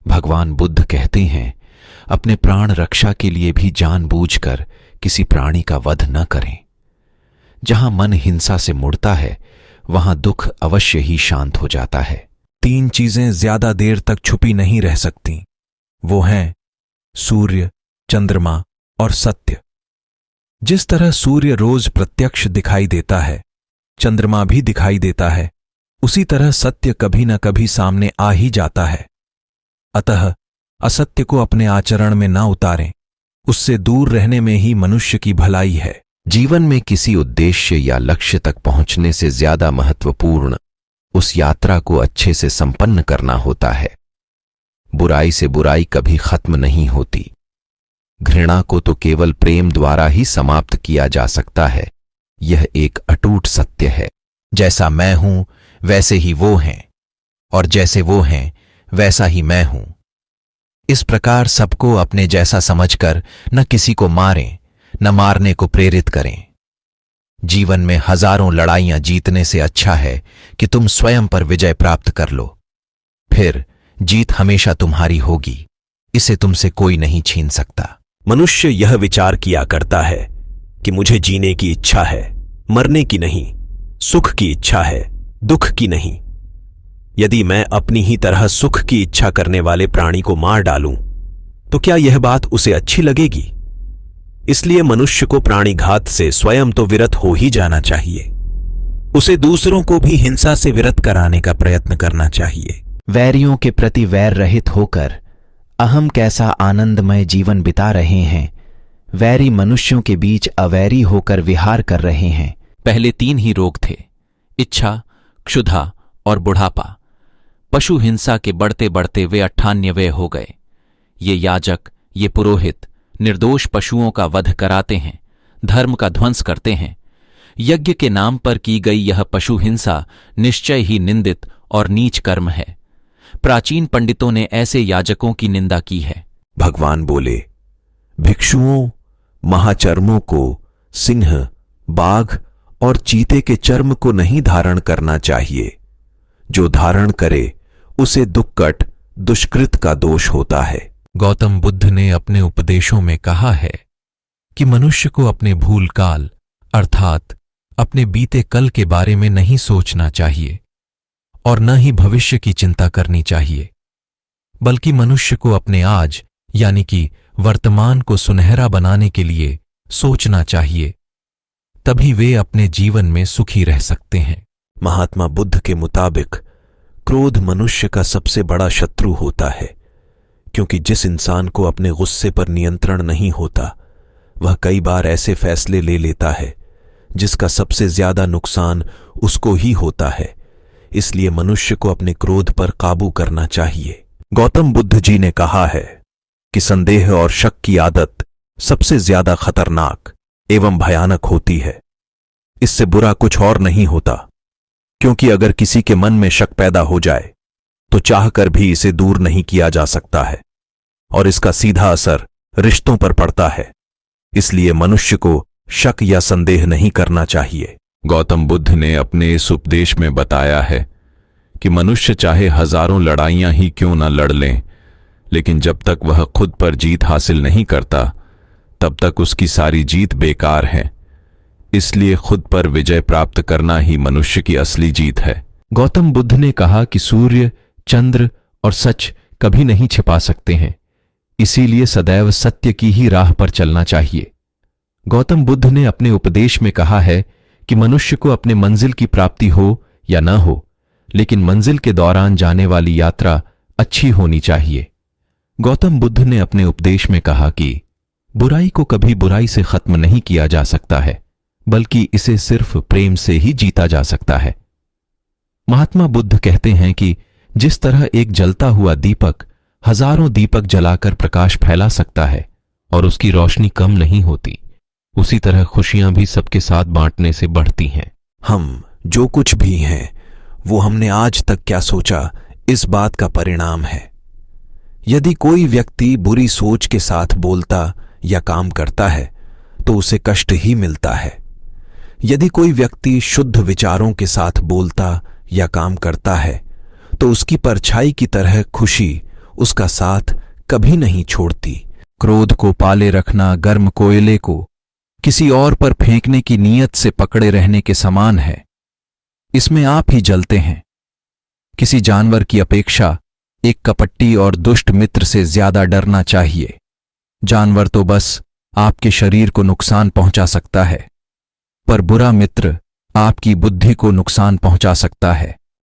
भगवान बुद्ध कहते हैं, अपने प्राण रक्षा के लिए भी जानबूझकर किसी प्राणी का वध न करें। जहां मन हिंसा से मुड़ता है, वहां दुख अवश्य ही शांत हो जाता है। 3 चीजें ज्यादा देर तक छुपी नहीं रह सकती। वो हैं सूर्य, चंद्रमा और सत्य। जिस तरह सूर्य रोज प्रत्यक्ष दिखाई देता है, चंद्रमा भी दिखाई देता है, उसी तरह सत्य कभी न कभी सामने आ ही जाता है। अतः असत्य को अपने आचरण में ना उतारें। उससे दूर रहने में ही मनुष्य की भलाई है। जीवन में किसी उद्देश्य या लक्ष्य तक पहुंचने से ज्यादा महत्वपूर्ण उस यात्रा को अच्छे से संपन्न करना होता है। बुराई से बुराई कभी खत्म नहीं होती। घृणा को तो केवल प्रेम द्वारा ही समाप्त किया जा सकता है। यह एक अटूट सत्य है। जैसा मैं हूं वैसे ही वो हैं, और जैसे वो हैं वैसा ही मैं हूं। इस प्रकार सबको अपने जैसा समझकर न किसी को मारें, न मारने को प्रेरित करें। जीवन में हजारों लड़ाइयां जीतने से अच्छा है कि तुम स्वयं पर विजय प्राप्त कर लो। फिर जीत हमेशा तुम्हारी होगी। इसे तुमसे कोई नहीं छीन सकता। मनुष्य यह विचार किया करता है कि मुझे जीने की इच्छा है, मरने की नहीं। सुख की इच्छा है, दुख की नहीं। यदि मैं अपनी ही तरह सुख की इच्छा करने वाले प्राणी को मार डालूं, तो क्या यह बात उसे अच्छी लगेगी? इसलिए मनुष्य को प्राणिघात से स्वयं तो विरत हो ही जाना चाहिए। उसे दूसरों को भी हिंसा से विरत कराने का प्रयत्न करना चाहिए। वैरियों के प्रति वैर रहित होकर अहम कैसा आनंदमय जीवन बिता रहे हैं। वैरी मनुष्यों के बीच अवैरी होकर विहार कर रहे हैं। पहले 3 ही रोग थे, इच्छा, क्षुधा और बुढ़ापा। पशु हिंसा के बढ़ते बढ़ते वे 98वें हो गए। ये याजक, ये पुरोहित निर्दोष पशुओं का वध कराते हैं, धर्म का ध्वंस करते हैं। यज्ञ के नाम पर की गई यह पशु हिंसा निश्चय ही निंदित और नीच कर्म है। प्राचीन पंडितों ने ऐसे याजकों की निंदा की है। भगवान बोले, भिक्षुओं, महाचर्मों को सिंह, बाघ और चीते के चर्म को नहीं धारण करना चाहिए। जो धारण करे उसे दुक्कट दुष्कृत का दोष होता है। गौतम बुद्ध ने अपने उपदेशों में कहा है कि मनुष्य को अपने भूलकाल अर्थात अपने बीते कल के बारे में नहीं सोचना चाहिए और न ही भविष्य की चिंता करनी चाहिए, बल्कि मनुष्य को अपने आज यानी कि वर्तमान को सुनहरा बनाने के लिए सोचना चाहिए। तभी वे अपने जीवन में सुखी रह सकते हैं। महात्मा बुद्ध के मुताबिक क्रोध मनुष्य का सबसे बड़ा शत्रु होता है, क्योंकि जिस इंसान को अपने गुस्से पर नियंत्रण नहीं होता, वह कई बार ऐसे फैसले ले लेता है जिसका सबसे ज्यादा नुकसान उसको ही होता है। इसलिए मनुष्य को अपने क्रोध पर काबू करना चाहिए। गौतम बुद्ध जी ने कहा है कि संदेह और शक की आदत सबसे ज्यादा खतरनाक एवं भयानक होती है। इससे बुरा कुछ और नहीं होता, क्योंकि अगर किसी के मन में शक पैदा हो जाए तो चाहकर भी इसे दूर नहीं किया जा सकता है, और इसका सीधा असर रिश्तों पर पड़ता है। इसलिए मनुष्य को शक या संदेह नहीं करना चाहिए। गौतम बुद्ध ने अपने इस उपदेश में बताया है कि मनुष्य चाहे हजारों लड़ाइयां ही क्यों न लड़ लें, लेकिन जब तक वह खुद पर जीत हासिल नहीं करता, तब तक उसकी सारी जीत बेकार है। इसलिए खुद पर विजय प्राप्त करना ही मनुष्य की असली जीत है। गौतम बुद्ध ने कहा कि सूर्य, चंद्र और सच कभी नहीं छिपा सकते हैं, इसीलिए सदैव सत्य की ही राह पर चलना चाहिए। गौतम बुद्ध ने अपने उपदेश में कहा है कि मनुष्य को अपने मंजिल की प्राप्ति हो या न हो, लेकिन मंजिल के दौरान जाने वाली यात्रा अच्छी होनी चाहिए। गौतम बुद्ध ने अपने उपदेश में कहा कि बुराई को कभी बुराई से खत्म नहीं किया जा सकता है, बल्कि इसे सिर्फ प्रेम से ही जीता जा सकता है। महात्मा बुद्ध कहते हैं कि जिस तरह एक जलता हुआ दीपक हजारों दीपक जलाकर प्रकाश फैला सकता है और उसकी रोशनी कम नहीं होती, उसी तरह खुशियां भी सबके साथ बांटने से बढ़ती हैं। हम जो कुछ भी हैं वो हमने आज तक क्या सोचा, इस बात का परिणाम है। यदि कोई व्यक्ति बुरी सोच के साथ बोलता या काम करता है तो उसे कष्ट ही मिलता है। यदि कोई व्यक्ति शुद्ध विचारों के साथ बोलता या काम करता है तो उसकी परछाई की तरह खुशी उसका साथ कभी नहीं छोड़ती। क्रोध को पाले रखना गर्म कोयले को किसी और पर फेंकने की नीयत से पकड़े रहने के समान है। इसमें आप ही जलते हैं। किसी जानवर की अपेक्षा एक कपटी और दुष्ट मित्र से ज्यादा डरना चाहिए। जानवर तो बस आपके शरीर को नुकसान पहुंचा सकता है, पर बुरा मित्र आपकी बुद्धि को नुकसान पहुंचा सकता है।